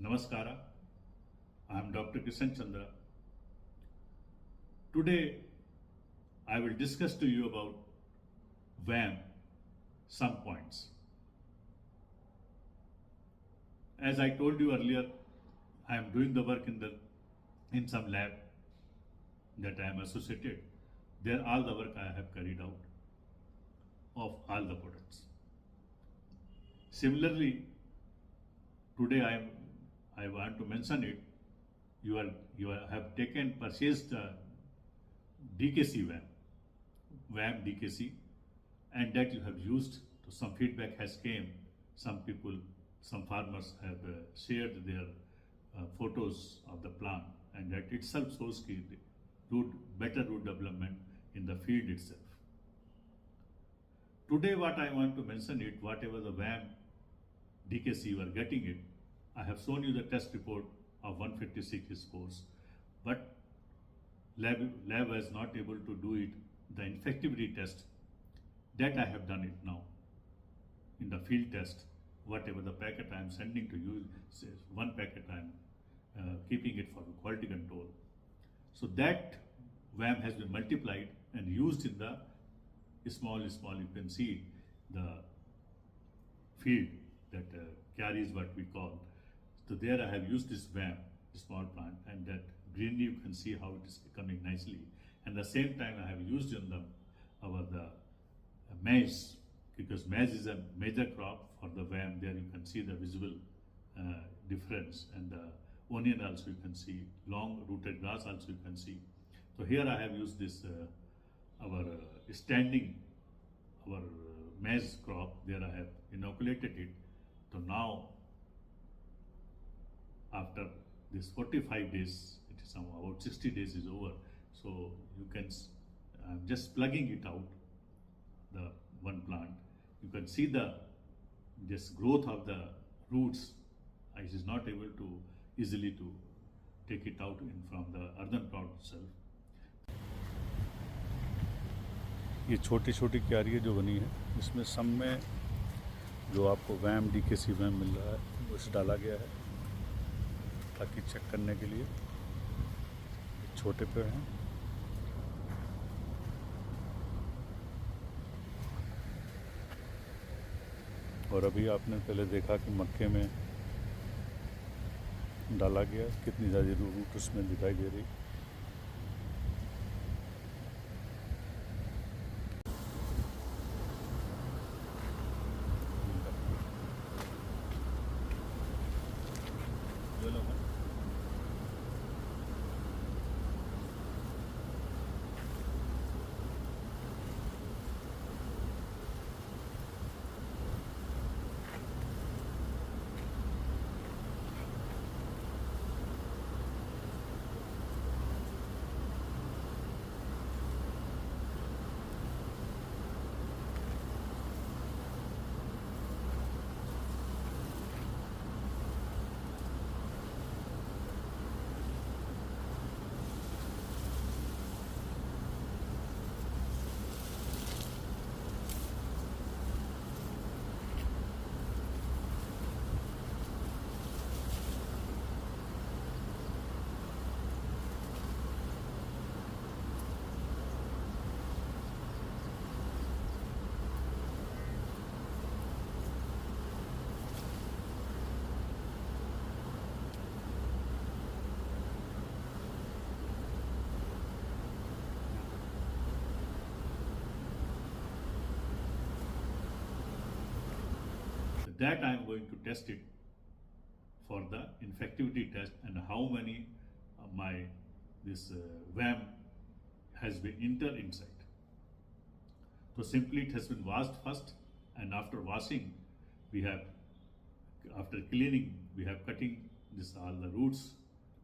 Namaskara, I am Dr. Kishan Chandra. Today I will discuss to you about VAM, some points. As I told you earlier, I am doing the work in some lab that I am associated. There all the work I have carried out of all the products. Similarly, today I want to mention it. You have purchased DKC VAM DKC, and that you have used. So some feedback has came. Some people, some farmers have shared their photos of the plant, and that itself shows better root development in the field itself. Today, what I want to mention it, whatever the VAM DKC you are getting it, I have shown you the test report of 156 scores, but lab was not able to do it, the infectivity test. That I have done it now in the field test. Whatever the packet I am sending to you, says one packet I am keeping it for quality control. So that VAM has been multiplied and used in the small, you can see the field that carries what we call. So there I have used this VAM, small plant, and that greenery you can see how it is coming nicely. And the same time I have used in the maize, because maize is a major crop for the VAM. There you can see the visible difference, and the onion also you can see, long rooted grass also you can see. So here I have used this our maize crop. There I have inoculated it. So now after this 45 days, it is about 60 days is over. So you can, I'm just plugging it out, the one plant. You can see this growth of the roots. It is not able to easily to take it out from the earthen plot itself. ये छोटी छोटी क्यारियाँ जो बनी है, इसमें सब में जो आपको VAM DKC VAM मिल रहा है वो इस डाला गया है ताकि चेक करने के लिए। छोटे पेड़ हैं, और अभी आपने पहले देखा कि मक्के में डाला गया, कितनी ज़्यादा रूट उसमें दिखाई दे रही। That I am going to test it for the infectivity test, and how many this VAM has been inside. So simply it has been washed first, and after washing, after cleaning, we have cutting all the roots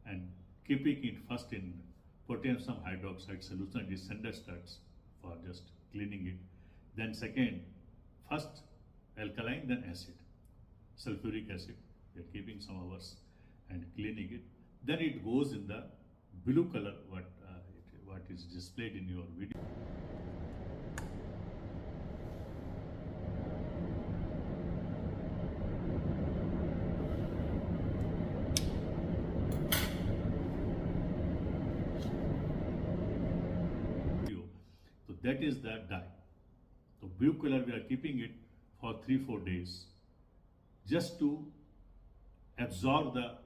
and keeping it first in potassium hydroxide solution, it is Senderstadt, for just cleaning it. Then second, first alkaline, then acid, sulfuric acid. We are keeping some hours and cleaning it. Then it goes in the blue color, what is displayed in your video. that is the dye. So blue color we are keeping it for 3-4 days just to absorb the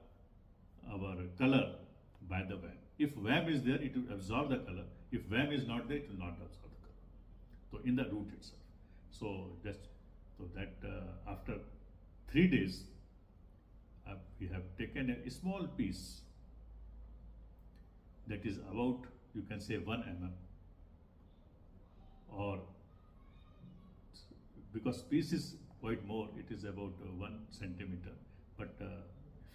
our color by the VAM. If VAM is there, it will absorb the color. If VAM is not there, it will not absorb the color. So in the root itself. So after 3 days, we have taken a small piece that is about, you can say, 1 mm, or because piece is quite more, it is about 1 centimeter, but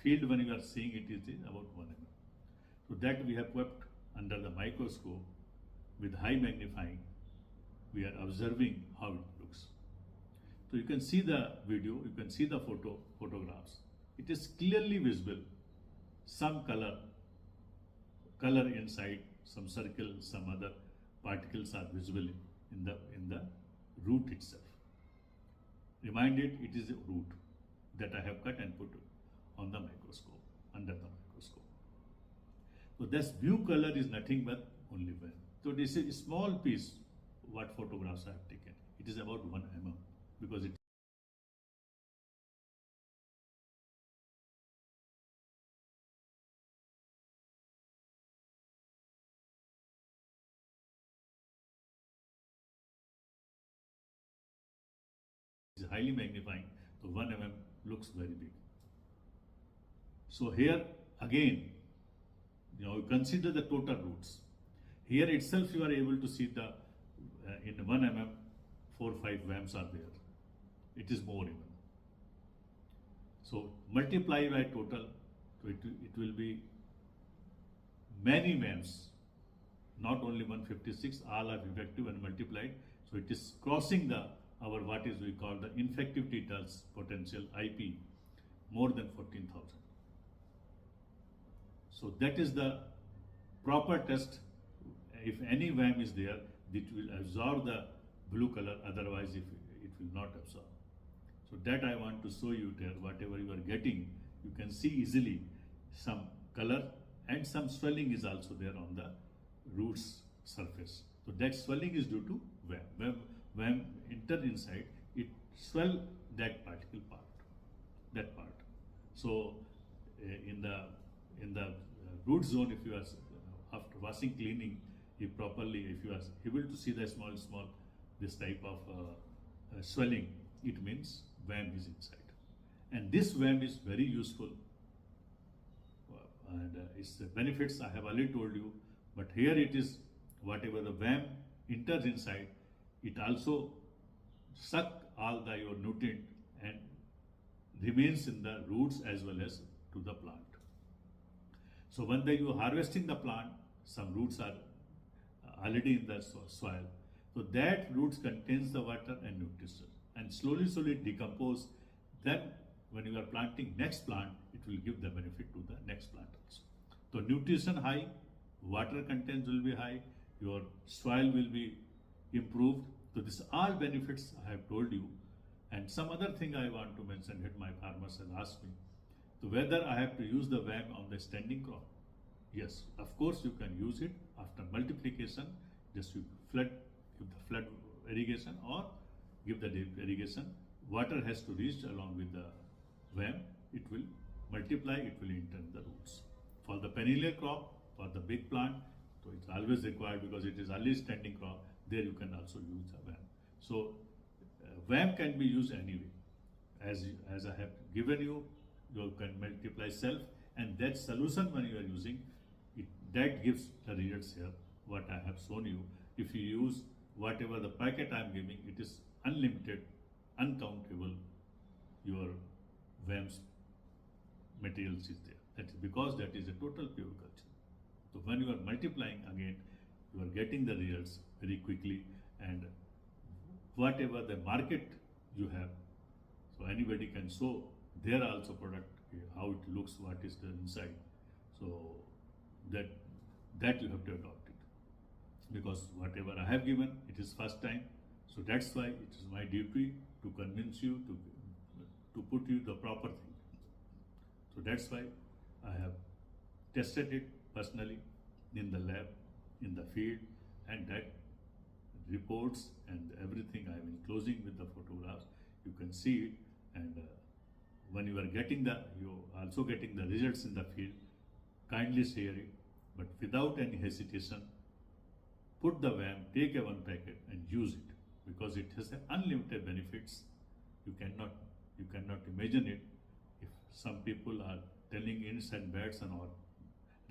field when you are seeing it is about 1 mm. So that we have kept under the microscope with high magnifying. We are observing how it looks. So you can see the video, you can see the photographs. It is clearly visible. Some color inside, some circle, some other particles are visible in the root itself. Reminded, it is a root that I have cut and put on the microscope, under the microscope. So this blue color is nothing but only VAM. So this is a small piece what photographs I have taken. It is about 1 mm because it is highly magnifying. So 1 mm looks very big. So here again, you consider the total roots. Here itself you are able to see the in 1 mm 4-5 VAMs are there. It is more even. So multiply by total, so it will be many VAMs, not only 156, all are effective and multiplied. So it is crossing our what is we call the infective titers potential IP more than 14,000. So that is the proper test. If any VAM is there, it will absorb the blue color, otherwise it will not absorb. So that I want to show you there. Whatever you are getting, you can see easily some color and some swelling is also there on the roots surface. So that swelling is due to VAM. When enter inside, it swell that particle part, that part. So in the root zone, if you are after washing, cleaning, if you are able to see the small this type of swelling, it means VAM is inside. And this VAM is very useful, and its benefits I have already told you. But here it is, whatever the VAM enters inside, it also suck all your nutrient and remains in the roots as well as to the plant. So when you are harvesting the plant, some roots are already in the soil. So that roots contains the water and nutrition, and slowly decompose. Then when you are planting next plant, it will give the benefit to the next plant also. So nutrition high, water content will be high, your soil will be improved. So this all benefits I have told you. And some other thing I want to mention that my farmers have asked me, so whether I have to use the VAM on the standing crop. Yes, of course you can use it after multiplication. Just you give the flood irrigation or give the drip irrigation. Water has to reach along with the VAM. It will multiply, it will enter in the roots. For the perennial crop, for the big plant, so it's always required because it is early standing crop. There you can also use the VAM. So VAM can be used anyway. As I have given you, you can multiply self, and that solution when you are using it, that gives the results here. What I have shown you, if you use whatever the packet I am giving, it is unlimited, uncountable. Your VAM's materials is there. That is because that is a total pure culture. So when you are multiplying again, you are getting the results very quickly, and whatever the market you have, so anybody can show their also product, how it looks, what is the inside. So that you have to adopt it, because whatever I have given, it is first time. So that's why it is my duty to convince you to put you the proper thing. So that's why I have tested it personally in the lab, in the field, and that reports and everything. I am enclosing with the photographs. You can see it, and when you are getting you also getting the results in the field, kindly share it, but without any hesitation. Put the VAM, take a one packet and use it, because it has unlimited benefits. You cannot imagine it. If some people are telling ins and bats and or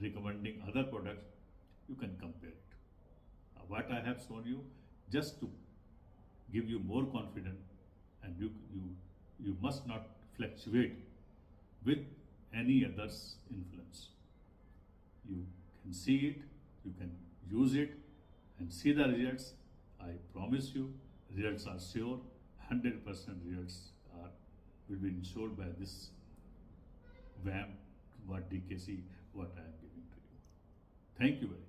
recommending other products, you can compare it. What I have shown you, just to give you more confidence, and you must not fluctuate with any other's influence. You can see it, you can use it and see the results. I promise you, results are sure. 100% results will be ensured by this VAM, what DKC, what I am giving to you. Thank you very much.